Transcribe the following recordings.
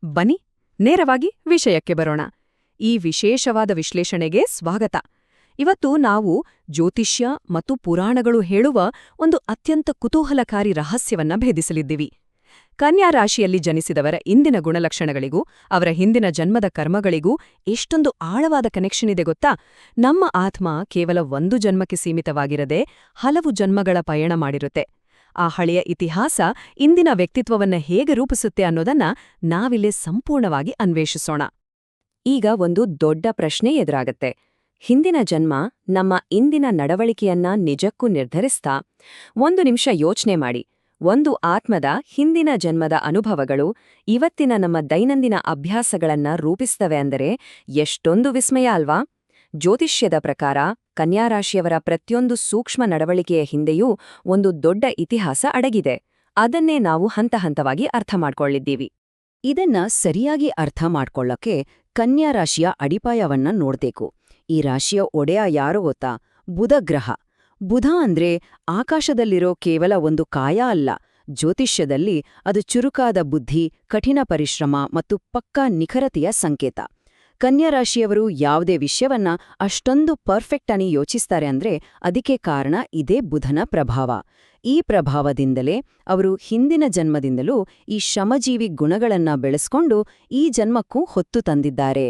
ಬನ್ನಿ ನೇರವಾಗಿ ವಿಷಯಕ್ಕೆ ಬರೋಣ. ಈ ವಿಶೇಷವಾದ ವಿಶ್ಲೇಷಣೆಗೆ ಸ್ವಾಗತ. ಇವತ್ತು ನಾವು ಜ್ಯೋತಿಷ್ಯ ಮತ್ತು ಪುರಾಣಗಳು ಹೇಳುವ ಒಂದು ಅತ್ಯಂತ ಕುತೂಹಲಕಾರಿ ರಹಸ್ಯವನ್ನ ಭೇದಿಸಲಿದ್ದೀವಿ. ಕನ್ಯಾ ರಾಶಿಯಲ್ಲಿ ಜನಿಸಿದವರ ಇಂದಿನ ಗುಣಲಕ್ಷಣಗಳಿಗೂ ಅವರ ಹಿಂದಿನ ಜನ್ಮದ ಕರ್ಮಗಳಿಗೂ ಎಷ್ಟೊಂದು ಆಳವಾದ ಕನೆಕ್ಷನ್ ಇದೆ ಗೊತ್ತಾ? ನಮ್ಮ ಆತ್ಮ ಕೇವಲ ಒಂದು ಜನ್ಮಕ್ಕೆ ಸೀಮಿತವಾಗಿರದೆ ಹಲವು ಜನ್ಮಗಳ ಪಯಣ ಮಾಡಿರುತ್ತೆ. ಆ ಹಳೆಯ ಇತಿಹಾಸ ಇಂದಿನ ವ್ಯಕ್ತಿತ್ವವನ್ನ ಹೇಗೆ ರೂಪಿಸುತ್ತೆ ಅನ್ನೋದನ್ನ ನಾವಿಲ್ಲಿ ಸಂಪೂರ್ಣವಾಗಿ ಅನ್ವೇಷಿಸೋಣ. ಈಗ ಒಂದು ದೊಡ್ಡ ಪ್ರಶ್ನೆ ಎದುರಾಗತ್ತೆ. ಹಿಂದಿನ ಜನ್ಮ ನಮ್ಮ ಇಂದಿನ ನಡವಳಿಕೆಯನ್ನ ನಿಜಕ್ಕೂ ನಿರ್ಧರಿಸ್ತಾ? ಒಂದು ನಿಮಿಷ ಯೋಚನೆ ಮಾಡಿ. ಒಂದು ಆತ್ಮದ ಹಿಂದಿನ ಜನ್ಮದ ಅನುಭವಗಳು ಇವತ್ತಿನ ನಮ್ಮ ದೈನಂದಿನ ಅಭ್ಯಾಸಗಳನ್ನ ರೂಪಿಸ್ತವೆ ಅಂದರೆ ಎಷ್ಟೊಂದು ವಿಸ್ಮಯ ಅಲ್ವಾ? ಜ್ಯೋತಿಷ್ಯದ ಪ್ರಕಾರ ಕನ್ಯಾರಾಶಿಯವರ ಪ್ರತಿಯೊಂದು ಸೂಕ್ಷ್ಮ ನಡವಳಿಕೆಯ ಹಿಂದೆಯೂ ಒಂದು ದೊಡ್ಡ ಇತಿಹಾಸ ಅಡಗಿದೆ. ಅದನ್ನೇ ನಾವು ಹಂತ ಹಂತವಾಗಿ ಅರ್ಥ ಮಾಡ್ಕೊಳ್ಳಿದ್ದೀವಿ. ಇದನ್ನ ಸರಿಯಾಗಿ ಅರ್ಥ ಮಾಡ್ಕೊಳ್ಳಕ್ಕೆ ಕನ್ಯಾರಾಶಿಯ ಅಡಿಪಾಯವನ್ನ ನೋಡ್ಬೇಕು. ಈ ರಾಶಿಯ ಒಡೆಯ ಯಾರು ಗೊತ್ತಾ? ಬುಧ ಗ್ರಹ. ಬುಧ ಅಂದ್ರೆ ಆಕಾಶದಲ್ಲಿರೋ ಕೇವಲ ಒಂದು ಕಾಯ ಅಲ್ಲ. ಜ್ಯೋತಿಷ್ಯದಲ್ಲಿ ಅದು ಚುರುಕಾದ ಬುದ್ಧಿ, ಕಠಿಣ ಪರಿಶ್ರಮ ಮತ್ತು ಪಕ್ಕಾ ನಿಖರತೆಯ ಸಂಕೇತ. ಕನ್ಯಾರಾಶಿಯವರು ಯಾವುದೇ ವಿಷಯವನ್ನ ಅಷ್ಟೊಂದು ಪರ್ಫೆಕ್ಟ್ ಆಗಿ ಯೋಚಿಸ್ತಾರೆ ಅಂದ್ರೆ ಅದಕ್ಕೆ ಕಾರಣ ಇದೇ ಬುಧನ ಪ್ರಭಾವ. ಈ ಪ್ರಭಾವದಿಂದಲೇ ಅವರು ಹಿಂದಿನ ಜನ್ಮದಿಂದಲೂ ಈ ಶ್ರಮಜೀವಿ ಗುಣಗಳನ್ನ ಬೆಳೆಸ್ಕೊಂಡು ಈ ಜನ್ಮಕ್ಕೂ ಹೊತ್ತು ತಂದಿದ್ದಾರೆ.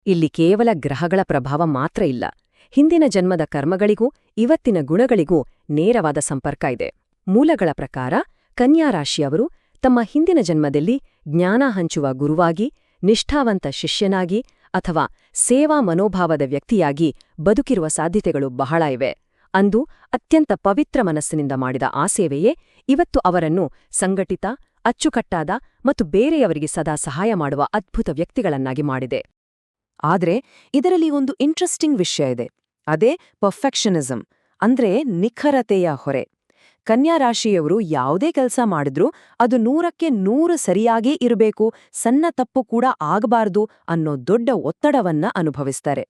ಇಲ್ಲಿ ಕೇವಲ ಗ್ರಹಗಳ ಪ್ರಭಾವ ಮಾತ್ರ ಇಲ್ಲ. ಹಿಂದಿನ ಜನ್ಮದ ಕರ್ಮಗಳಿಗೂ ಇವತ್ತಿನ ಗುಣಗಳಿಗೂ ನೇರವಾದ ಸಂಪರ್ಕ ಇದೆ. ಮೂಲಗಳ ಪ್ರಕಾರ ಕನ್ಯಾರಾಶಿಯವರು ತಮ್ಮ ಹಿಂದಿನ ಜನ್ಮದಲ್ಲಿ ಜ್ಞಾನ ಹಂಚುವ ಗುರುವಾಗಿ, ನಿಷ್ಠಾವಂತ ಶಿಷ್ಯನಾಗಿ ಅಥವಾ ಸೇವಾ ಮನೋಭಾವದ ವ್ಯಕ್ತಿಯಾಗಿ ಬದುಕಿರುವ ಸಾಧ್ಯತೆಗಳು ಬಹಳ ಇವೆ. ಅಂದು ಅತ್ಯಂತ ಪವಿತ್ರ ಮನಸ್ಸಿನಿಂದ ಮಾಡಿದ ಆ ಸೇವೆಯೇ ಇವತ್ತು ಅವರನ್ನು ಸಂಘಟಿತ, ಅಚ್ಚುಕಟ್ಟಾದ ಮತ್ತು ಬೇರೆಯವರಿಗೆ ಸದಾ ಸಹಾಯ ಮಾಡುವ ಅದ್ಭುತ ವ್ಯಕ್ತಿಗಳನ್ನಾಗಿ ಮಾಡಿದೆ. ಆದ್ರೆ ಇದರಲ್ಲಿ ಒಂದು ಇಂಟ್ರೆಸ್ಟಿಂಗ್ ವಿಷಯ ಇದೆ. ಅದೇ ಪರ್ಫೆಕ್ಷನಿಸಂ, ಅಂದ್ರೆ ನಿಖರತೆಯ ಹೊರೆ. ಕನ್ಯಾರಾಶಿಯವರು ಯಾವುದೇ ಕೆಲಸ ಮಾಡಿದ್ರೂ ಅದು 100ಕ್ಕೆ 100 ಸರಿಯಾಗೇ ಇರಬೇಕು, ಸಣ್ಣ ತಪ್ಪು ಕೂಡ ಆಗಬಾರ್ದು ಅನ್ನೋ ದೊಡ್ಡ ಒತ್ತಡವನ್ನ ಅನುಭವಿಸ್ತಾರೆ.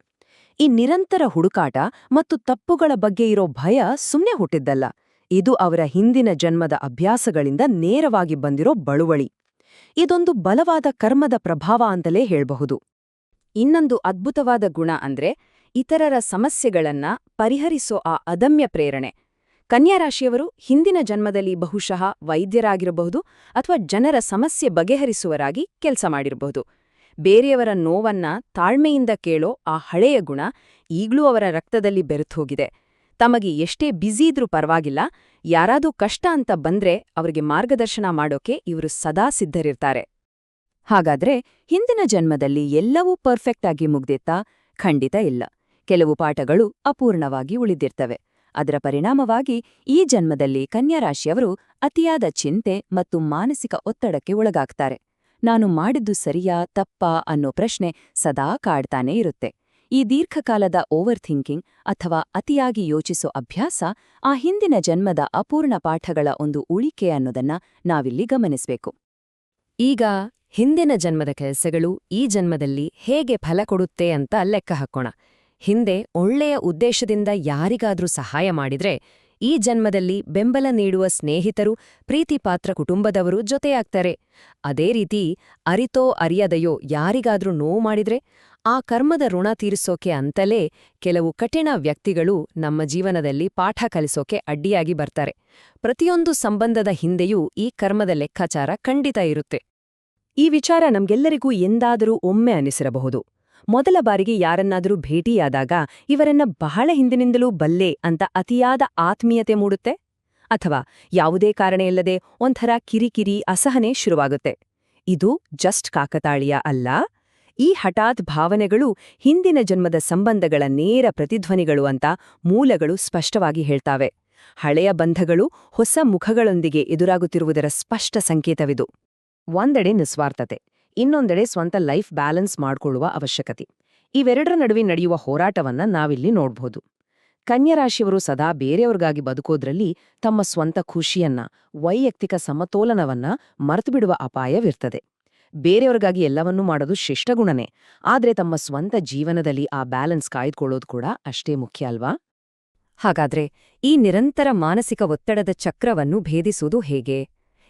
ಈ ನಿರಂತರ ಹುಡುಕಾಟ ಮತ್ತು ತಪ್ಪುಗಳ ಬಗ್ಗೆ ಇರೋ ಭಯ ಸುಮ್ನೆ ಹುಟ್ಟಿದ್ದಲ್ಲ. ಇದು ಅವರ ಹಿಂದಿನ ಜನ್ಮದ ಅಭ್ಯಾಸಗಳಿಂದ ನೇರವಾಗಿ ಬಂದಿರೋ ಬಳುವಳಿ. ಇದೊಂದು ಬಲವಾದ ಕರ್ಮದ ಪ್ರಭಾವ ಅಂತಲೇ ಹೇಳ್ಬಹುದು. ಇನ್ನೊಂದು ಅದ್ಭುತವಾದ ಗುಣ ಅಂದ್ರೆ ಇತರರ ಸಮಸ್ಯೆಗಳನ್ನ ಪರಿಹರಿಸೋ ಆ ಅದಮ್ಯ ಪ್ರೇರಣೆ. ಕನ್ಯಾರಾಶಿಯವರು ಹಿಂದಿನ ಜನ್ಮದಲ್ಲಿ ಬಹುಶಃ ವೈದ್ಯರಾಗಿರಬಹುದು ಅಥವಾ ಜನರ ಸಮಸ್ಯೆ ಬಗೆಹರಿಸುವರಾಗಿ ಕೆಲಸ ಮಾಡಿರಬಹುದು. ಬೇರೆಯವರ ನೋವನ್ನ ತಾಳ್ಮೆಯಿಂದ ಕೇಳೋ ಆ ಹಳೆಯ ಗುಣ ಈಗ್ಲೂ ಅವರ ರಕ್ತದಲ್ಲಿ ಬೆರೆತೋಗಿದೆ. ತಮಗೆ ಎಷ್ಟೇ ಬ್ಯುಸಿ ಇದ್ರೂ ಪರವಾಗಿಲ್ಲ, ಯಾರಾದೂ ಕಷ್ಟ ಅಂತ ಬಂದ್ರೆ ಅವರಿಗೆ ಮಾರ್ಗದರ್ಶನ ಮಾಡೋಕೆ ಇವರು ಸದಾ ಸಿದ್ಧರಿರ್ತಾರೆ. ಹಾಗಾದ್ರೆ ಹಿಂದಿನ ಜನ್ಮದಲ್ಲಿ ಎಲ್ಲವೂ ಪರ್ಫೆಕ್ಟ್ ಆಗಿ ಮುಗ್ದಿತ್ತಾ? ಖಂಡಿತ ಇಲ್ಲ. ಕೆಲವು ಪಾಠಗಳು ಅಪೂರ್ಣವಾಗಿ ಉಳಿದಿರ್ತವೆ. ಅದರ ಪರಿಣಾಮವಾಗಿ ಈ ಜನ್ಮದಲ್ಲಿ ಕನ್ಯಾರಾಶಿಯವರು ಅತಿಯಾದ ಚಿಂತೆ ಮತ್ತು ಮಾನಸಿಕ ಒತ್ತಡಕ್ಕೆ ಒಳಗಾಗ್ತಾರೆ. ನಾನು ಮಾಡಿದ್ದು ಸರಿಯಾ ತಪ್ಪಾ ಅನ್ನೋ ಪ್ರಶ್ನೆ ಸದಾ ಕಾಡ್ತಾನೇ ಇರುತ್ತೆ. ಈ ದೀರ್ಘಕಾಲದ ಓವರ್ ಥಿಂಕಿಂಗ್ ಅಥವಾ ಅತಿಯಾಗಿ ಯೋಚಿಸೋ ಅಭ್ಯಾಸ ಆ ಹಿಂದಿನ ಜನ್ಮದ ಅಪೂರ್ಣ ಪಾಠಗಳ ಒಂದು ಉಳಿಕೆ ಅನ್ನೋದನ್ನ ನಾವಿಲ್ಲಿ ಗಮನಿಸಬೇಕು. ಈಗ ಹಿಂದಿನ ಜನ್ಮದ ಕೆಲಸಗಳು ಈ ಜನ್ಮದಲ್ಲಿ ಹೇಗೆ ಫಲ ಕೊಡುತ್ತೆ ಅಂತ ಲೆಕ್ಕ ಹಾಕೋಣ. ಹಿಂದೆ ಒಳ್ಳೆಯ ಉದ್ದೇಶದಿಂದ ಯಾರಿಗಾದ್ರೂ ಸಹಾಯ ಮಾಡಿದ್ರೆ ಈ ಜನ್ಮದಲ್ಲಿ ಬೆಂಬಲ ನೀಡುವ ಸ್ನೇಹಿತರು, ಪ್ರೀತಿಪಾತ್ರ ಕುಟುಂಬದವರು ಜೊತೆಯಾಗ್ತಾರೆ. ಅದೇ ರೀತಿ ಅರಿತೋ ಅರಿಯದೆಯೋ ಯಾರಿಗಾದ್ರೂ ನೋವು ಮಾಡಿದ್ರೆ ಆ ಕರ್ಮದ ಋಣ ತೀರಿಸೋಕೆ ಅಂತಲೇ ಕೆಲವು ಕಠಿಣ ವ್ಯಕ್ತಿಗಳು ನಮ್ಮ ಜೀವನದಲ್ಲಿ ಪಾಠ ಕಲಿಸೋಕೆ ಅಡ್ಡಿಯಾಗಿ ಬರ್ತಾರೆ. ಪ್ರತಿಯೊಂದು ಸಂಬಂಧದ ಹಿಂದೆಯೂ ಈ ಕರ್ಮದ ಲೆಕ್ಕಾಚಾರ ಖಂಡಿತ ಇರುತ್ತೆ. ಈ ವಿಚಾರ ನಮ್ಗೆಲ್ಲರಿಗೂ ಎಂದಾದರೂ ಒಮ್ಮೆ ಅನಿಸಿರಬಹುದು. ಮೊದಲ ಬಾರಿಗೆ ಯಾರನ್ನಾದರೂ ಭೇಟಿಯಾದಾಗ ಇವರನ್ನ ಬಹಳ ಹಿಂದಿನಿಂದಲೂ ಬಲ್ಲೆ ಅಂತ ಅತಿಯಾದ ಆತ್ಮೀಯತೆ ಮೂಡುತ್ತೆ. ಅಥವಾ ಯಾವುದೇ ಕಾರಣ ಇಲ್ಲದೆ ಒಂಥರ ಕಿರಿಕಿರಿ, ಅಸಹನೆ ಶುರುವಾಗುತ್ತೆ. ಇದು ಜಸ್ಟ್ ಕಾಕತಾಳೀಯ ಅಲ್ಲ. ಈ ಹಠಾತ್ ಭಾವನೆಗಳು ಹಿಂದಿನ ಜನ್ಮದ ಸಂಬಂಧಗಳ ನೇರ ಪ್ರತಿಧ್ವನಿಗಳು ಅಂತ ಮೂಲಗಳು ಸ್ಪಷ್ಟವಾಗಿ ಹೇಳ್ತಾವೆ. ಹಳೆಯ ಬಂಧಗಳು ಹೊಸ ಮುಖಗಳೊಂದಿಗೆ ಎದುರಾಗುತ್ತಿರುವುದರ ಸ್ಪಷ್ಟ ಸಂಕೇತವಿದು. ಒಂದೆಡೆ ನಿಸ್ವಾರ್ಥತೆ, ಇನ್ನೊಂದೆಡೆ ಸ್ವಂತ ಲೈಫ್ ಬ್ಯಾಲೆನ್ಸ್ ಮಾಡ್ಕೊಳ್ಳುವ ಅವಶ್ಯಕತೆ. ಇವೆರಡರ ನಡುವೆ ನಡೆಯುವ ಹೋರಾಟವನ್ನ ನಾವಿಲ್ಲಿ ನೋಡ್ಬೋದು. ಕನ್ಯಾರಾಶಿಯವರು ಸದಾ ಬೇರೆಯವ್ರಿಗಾಗಿ ಬದುಕೋದ್ರಲ್ಲಿ ತಮ್ಮ ಸ್ವಂತ ಖುಷಿಯನ್ನ, ವೈಯಕ್ತಿಕ ಸಮತೋಲನವನ್ನ ಮರೆತುಬಿಡುವ ಅಪಾಯವಿರ್ತದೆ. ಬೇರೆಯವ್ರಿಗಾಗಿ ಎಲ್ಲವನ್ನೂ ಮಾಡೋದು ಶಿಷ್ಟಗುಣನೇ, ಆದ್ರೆ ತಮ್ಮ ಸ್ವಂತ ಜೀವನದಲ್ಲಿ ಆ ಬ್ಯಾಲೆನ್ಸ್ ಕಾಯ್ದುಕೊಳ್ಳೋದು ಕೂಡ ಅಷ್ಟೇ ಮುಖ್ಯ ಅಲ್ವಾ? ಹಾಗಾದ್ರೆ ಈ ನಿರಂತರ ಮಾನಸಿಕ ಒತ್ತಡದ ಚಕ್ರವನ್ನು ಭೇದಿಸುವುದು ಹೇಗೆ?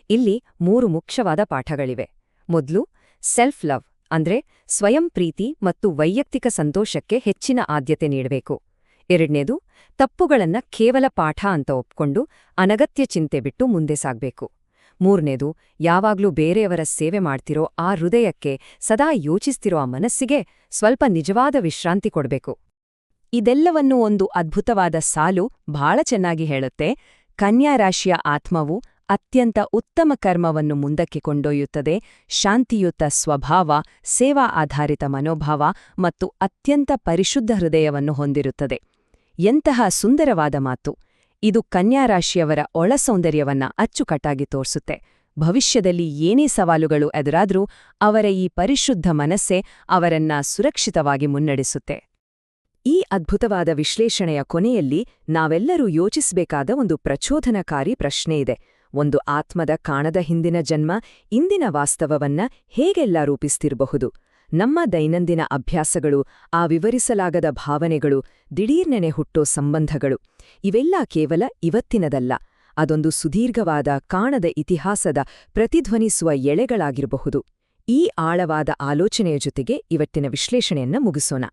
ಇಲ್ಲಿ 3 ಮುಖ್ಯವಾದ ಪಾಠಗಳಿವೆ. ಮೊದಲು, ಸೆಲ್ಫ್ ಲವ್ ಅಂದ್ರೆ ಸ್ವಯಂ ಪ್ರೀತಿ ಮತ್ತು ವೈಯಕ್ತಿಕ ಸಂತೋಷಕ್ಕೆ ಹೆಚ್ಚಿನ ಆದ್ಯತೆ ನೀಡಬೇಕು. ಎರಡನೇದು, ತಪ್ಪುಗಳನ್ನ ಕೇವಲ ಪಾಠ ಅಂತ ಒಪ್ಕೊಂಡು ಅನಗತ್ಯ ಚಿಂತೆ ಬಿಟ್ಟು ಮುಂದೆ ಸಾಗ್ಬೇಕು. ಮೂರನೇದು, ಯಾವಾಗ್ಲೂ ಬೇರೆಯವರ ಸೇವೆ ಮಾಡ್ತಿರೋ ಆ ಹೃದಯಕ್ಕೆ, ಸದಾ ಯೋಚಿಸ್ತಿರೋ ಆ ಮನಸ್ಸಿಗೆ ಸ್ವಲ್ಪ ನಿಜವಾದ ವಿಶ್ರಾಂತಿ ಕೊಡ್ಬೇಕು. ಇದೆಲ್ಲವನ್ನೂ ಒಂದು ಅದ್ಭುತವಾದ ಸಾಲು ಬಹಳ ಚೆನ್ನಾಗಿ ಹೇಳುತ್ತೆ. ಕನ್ಯಾ ರಾಶಿಯ ಆತ್ಮವು ಅತ್ಯಂತ ಉತ್ತಮ ಕರ್ಮವನ್ನು ಮುಂದಕ್ಕೆ ಕೊಂಡೊಯ್ಯುತ್ತದೆ, ಶಾಂತಿಯುತ ಸ್ವಭಾವ, ಸೇವಾ ಆಧಾರಿತ ಮನೋಭಾವ ಮತ್ತು ಅತ್ಯಂತ ಪರಿಶುದ್ಧ ಹೃದಯವನ್ನು ಹೊಂದಿರುತ್ತದೆ. ಎಂತಹ ಸುಂದರವಾದ ಮಾತು! ಇದು ಕನ್ಯಾ ರಾಶಿಯವರ ಒಳಸೌಂದರ್ಯವನ್ನ ಅಚ್ಚುಕಟ್ಟಾಗಿ ತೋರಿಸುತ್ತೆ. ಭವಿಷ್ಯದಲ್ಲಿ ಏನೇ ಸವಾಲುಗಳು ಎದುರಾದ್ರೂ ಅವರ ಈ ಪರಿಶುದ್ಧ ಮನಸ್ಸೇ ಅವರನ್ನ ಸುರಕ್ಷಿತವಾಗಿ ಮುನ್ನಡೆಸುತ್ತೆ. ಈ ಅದ್ಭುತವಾದ ವಿಶ್ಲೇಷಣೆಯ ಕೊನೆಯಲ್ಲಿ ನಾವೆಲ್ಲರೂ ಯೋಚಿಸಬೇಕಾದ ಒಂದು ಪ್ರಚೋದನಕಾರಿ ಪ್ರಶ್ನೆಯಿದೆ. ಒಂದು ಆತ್ಮದ ಕಾಣದ ಹಿಂದಿನ ಜನ್ಮ ಇಂದಿನ ವಾಸ್ತವವನ್ನ ಹೇಗೆಲ್ಲ ರೂಪಿಸ್ತಿರಬಹುದು? ನಮ್ಮ ದೈನಂದಿನ ಅಭ್ಯಾಸಗಳು, ಆ ವಿವರಿಸಲಾಗದ ಭಾವನೆಗಳು, ದಿಢೀರ್ನೆನೆ ಹುಟ್ಟೋ ಸಂಬಂಧಗಳು, ಇವೆಲ್ಲ ಕೇವಲ ಇವತ್ತಿನದಲ್ಲ. ಅದೊಂದು ಸುದೀರ್ಘವಾದ ಕಾಣದ ಇತಿಹಾಸದ ಪ್ರತಿಧ್ವನಿಸುವ ಎಳೆಗಳಾಗಿರಬಹುದು. ಈ ಆಳವಾದ ಆಲೋಚನೆಯ ಜೊತೆಗೆ ಇವತ್ತಿನ ವಿಶ್ಲೇಷಣೆಯನ್ನ ಮುಗಿಸೋಣ.